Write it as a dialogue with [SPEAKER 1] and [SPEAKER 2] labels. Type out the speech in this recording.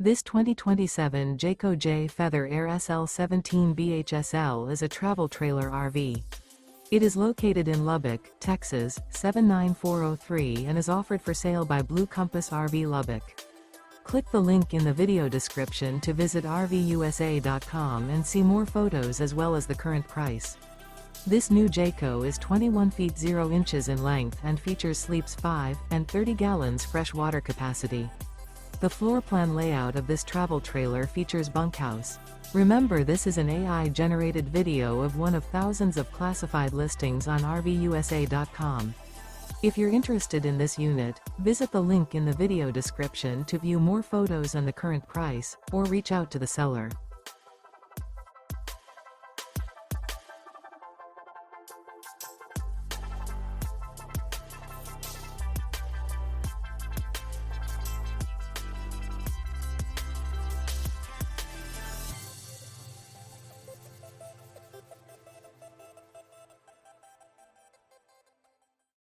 [SPEAKER 1] This 2027 Jayco J Feather Air SL17 BHSL is a travel trailer RV. It is located in Lubbock, Texas, 79403 and is offered for sale by Blue Compass RV Lubbock. Click the link in the video description to visit RVUSA.com and see more photos as well as the current price. This new Jayco is 21 feet 0 inches in length and features sleeps 5 and 30 gallons fresh water capacity. The floor plan layout of this travel trailer features bunkhouse. Remember, this is an AI-generated video of one of thousands of classified listings on RVUSA.com. If you're interested in this unit, visit the link in the video description to view more photos and the current price, or reach out to the seller.